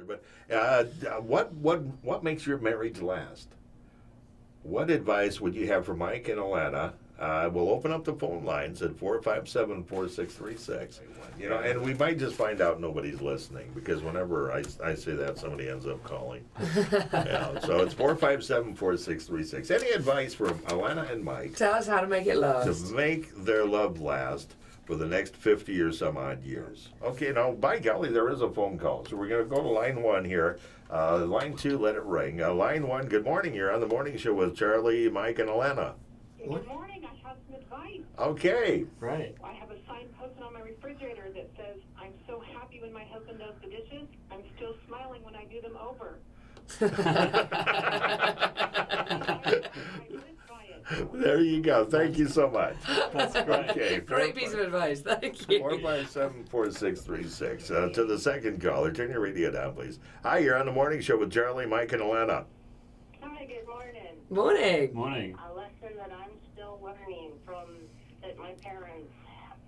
But what makes your marriage last? What advice would you have for Mike and Alanna? We'll open up the phone lines at 457-4636. And we might just find out nobody's listening, because whenever I say that, somebody ends up calling. So it's 457-4636. Any advice for Alanna and Mike? Tell us how to make it last. To make their love last for the next 50 or some odd years. Okay, now, by golly, there is a phone call. So we're going to go to line 1 here. Line 2, let it ring. Line 1, good morning. You're on the morning show with Charlie, Mike, and Alanna. Good morning. I have some advice. Okay. Right. I have a sign posted on my refrigerator that says, "I'm so happy when my husband does the dishes. I'm still smiling when I do them over." There you go. Thank you so much. That's great. Okay. Great piece of advice. Thank you. 457-4636. To the second caller, turn your radio down, please. Hi, you're on the morning show with Charlie, Mike, and Alanna. Hi, good morning. Morning. Morning. A lesson that I'm still learning that my parents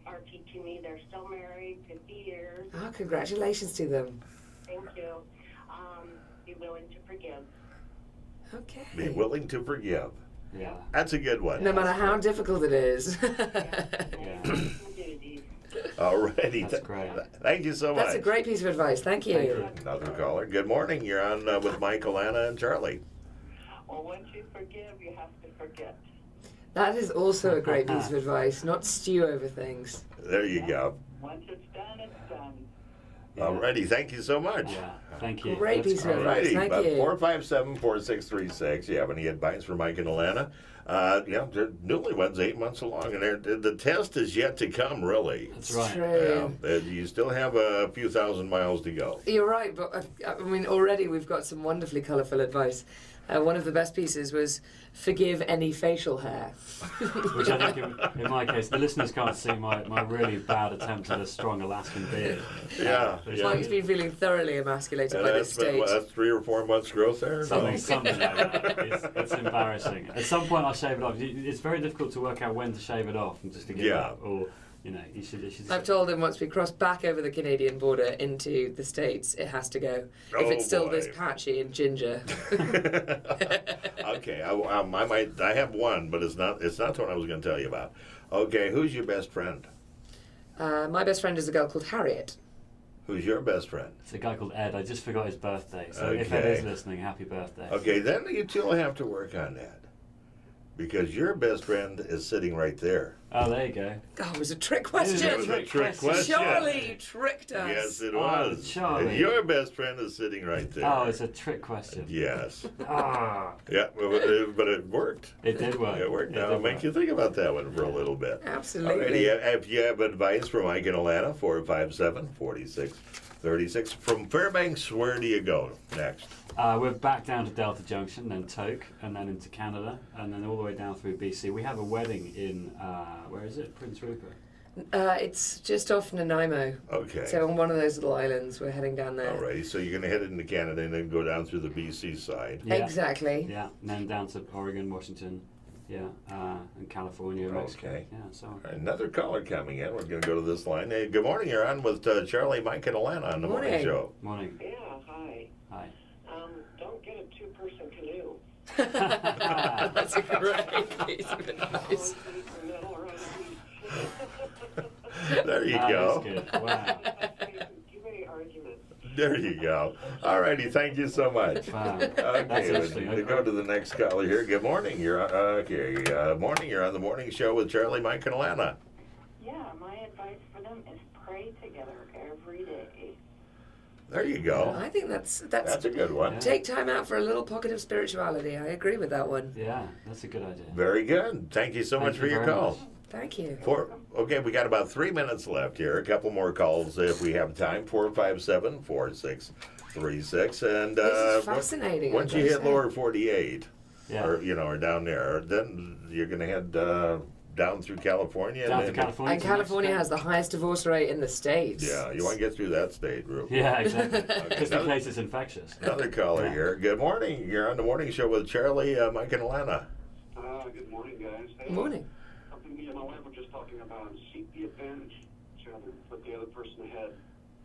are teaching me. They're still married 50 years. Oh, congratulations to them. Thank you. Be willing to forgive. Okay. Be willing to forgive. Yeah. That's a good one. No matter how difficult it is. Alrighty. That's great. Thank you so much. That's a great piece of advice. Thank you. Thank you. Another caller. Good morning. You're on with Mike, Alanna, and Charlie. Well, once you forgive, you have to forget. That is also a great piece of advice. Not stew over things. There you go. Once it's done, it's done. Yeah. Alrighty. Thank you so much. Yeah. Thank you. Great That's piece of advice. Alrighty. Thank you. 457-4636. You have any advice for Mike and Alanna? They're newlyweds 8 months along, and the test is yet to come, really. That's It's right. true. You still have a few thousand miles to go. You're right, but I mean, already we've got some wonderfully colourful advice. One of the best pieces was forgive any facial hair. Which I think, in my case, the listeners can't see my really bad attempt at a strong Alaskan beard. Yeah. Mike's been feeling thoroughly emasculated by this stage. That's 3 or 4 months growth there? Something like that. It's embarrassing. At some point, I'll shave it off. It's very difficult to work out when to shave it off and just to give it up. Or, you should. I've told him once we cross back over the Canadian border into the States, it has to go. If it's still this patchy and ginger. Okay, I have one, but it's not the one I was going to tell you about. Okay, who's your best friend? My best friend is a girl called Harriet. Who's your best friend? It's a guy called Ed. I just forgot his birthday. So if Okay. Ed is listening, happy birthday. Okay, then you two will have to work on that. Because your best friend is sitting right there. Oh, there you go. Oh, it was a trick question. It was a trick question. Charlie, you tricked us. Yes, it Oh, was. Charlie. And your best friend is sitting right there. Oh, it's a trick question. Yes. Ah, Yeah, but it worked. it did work. It worked. Now, did make work. you think about that one for a little bit. Absolutely. Alrighty, if you have advice for Mike and Alanna, 457-4636. From Fairbanks, where do you go next? We're back down to Delta Junction, then Toke, and then into Canada, and then all the way down through BC. We have a wedding in, where is it? Prince Rupert. It's just off Nanaimo. Okay. So on one of those little islands, we're heading down there. Alrighty, so you're going to head into Canada and then go down through the BC side. Yeah. Exactly. Yeah, and then down to Oregon, Washington, and California, Mexico. Okay. Yeah, so. Another caller coming in. We're going to go to this line. Hey, good morning. You're on with Charlie, Mike, and Alanna on the morning Morning. show. Morning. Yeah, hi. Hi. Don't get a two-person canoe. That's a great piece of advice. There you That go. is good. Wow. Too many arguments. There you go. Alrighty, thank you so much. Wow. Okay, That's interesting. to go to the next caller here. Good morning. You're morning. You're on the morning show with Charlie, Mike, and Alanna. Yeah, my advice for them is pray together every day. There you go. I think that's That's a good one. Yeah. take time out for a little pocket of spirituality. I agree with that one. Yeah, that's a good idea. Very good. Thank you so Thank much for you your very call. much. Thank you. Okay, we got about 3 minutes left here. A couple more calls if we have time. 457-4636. And This is fascinating. once I've you gotta hit say. lower 48, Yeah. or down there, then you're going to head down through California. Down and to then- California. And to California Mexico. has the highest divorce rate in the States. Yeah, you want to get through that state real quick. Yeah, exactly. Just in another- case it's infectious. Another caller Yeah. here. Good morning. You're on the morning show with Charlie, Mike, and Alanna. Good morning, guys. Hey, Morning. something me and my wife were just talking about. Seek the advantage, each other, put the other person ahead.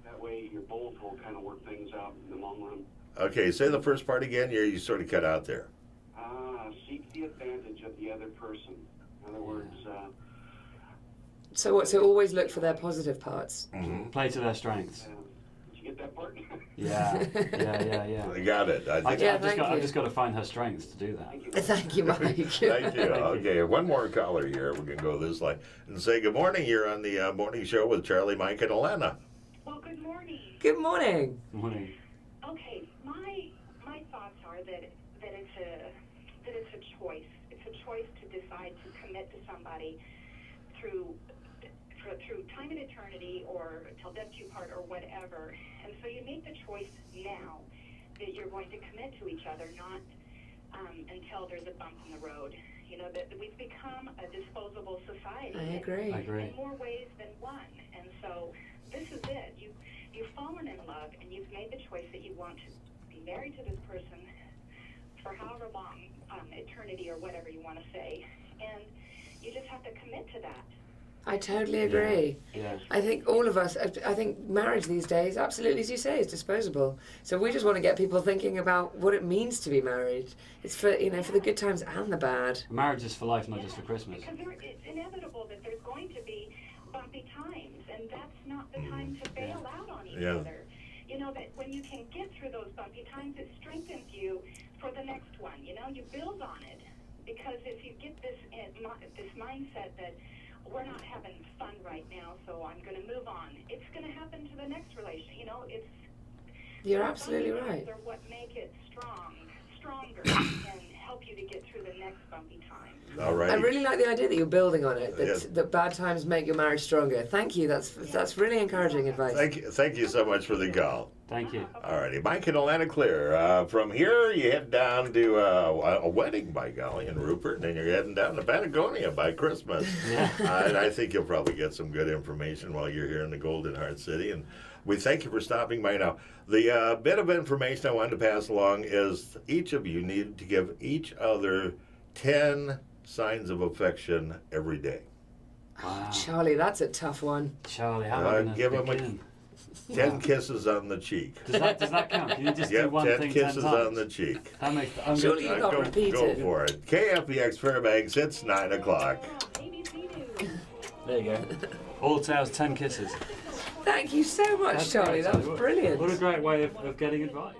That That way, you both will kind of work things out in the long run. Okay, say the first part again. You sort of cut out there. Seek the advantage of the other person. In other words, So what? So always look for their positive parts. Mm-hmm. Play to their strengths. did you get that part? Yeah. I got it. I think. I've just got to find her strengths to do that. Thank you, Mike. Thank you. Okay, one more caller here. We're going to go this line and say good morning. You're on the morning show with Charlie, Mike, and Alanna. Well, good morning. Good morning. Morning. Okay, my thoughts are that it's a choice. It's a choice to decide to commit to somebody through time and eternity, or till death do you part, or whatever. And so you make the choice now that you're going to commit to each other, not until there's a bump in the road. You know, that we've become a disposable society. I agree. In more ways than one. And so this is it. You've fallen in love, and you've made the choice that you want to be married to this person for however long, eternity or whatever you want to say. And you just have to commit to that. I totally agree. Yeah. I think all of us, I think marriage these days, absolutely, as you say, is disposable. So we just want to get people thinking about what it means to be married. It's for, for the good times and the bad. Marriage is for life, not just for Christmas. Because it's inevitable that there's going to be bumpy times, and that's not the time to bail out on each other. You know, that when you can get through those bumpy times, it strengthens you for the next one. You know, you build on it. Because if you get this mindset that we're not having fun right now, so I'm going to move on, it's going to happen to the next relation. You know, You're absolutely right. They're what make it stronger, and help you to get through the next bumpy time. All right. I really like the idea that you're building on it, that bad times make your marriage stronger. Thank you. That's really encouraging advice. Thank you so much for the call. Thank you. All righty, Mike and Atlanta clear. From here, you head down to a wedding, by golly, in Rupert, and then you're heading down to Patagonia by Christmas. Yeah. And I think you'll probably get some good information while you're here in the Golden Heart City. And we thank you for stopping by now. The bit of information I wanted to pass along is each of you need to give each other 10 signs of affection every day. Wow. Charlie, that's a tough one. Charlie, how am I going give to him begin? 10 kisses on the cheek. Does that count? Can you just do Yep, one 10 thing kisses 10 times? on the cheek. That makes. Surely you got repeated. Go for it. KFBX Fairbanks, it's 9 o'clock. ABC News. There you go. All tales, 10 kisses. Thank you so much, That's Charlie. great, That was Charlie. brilliant. What a great way of getting advice.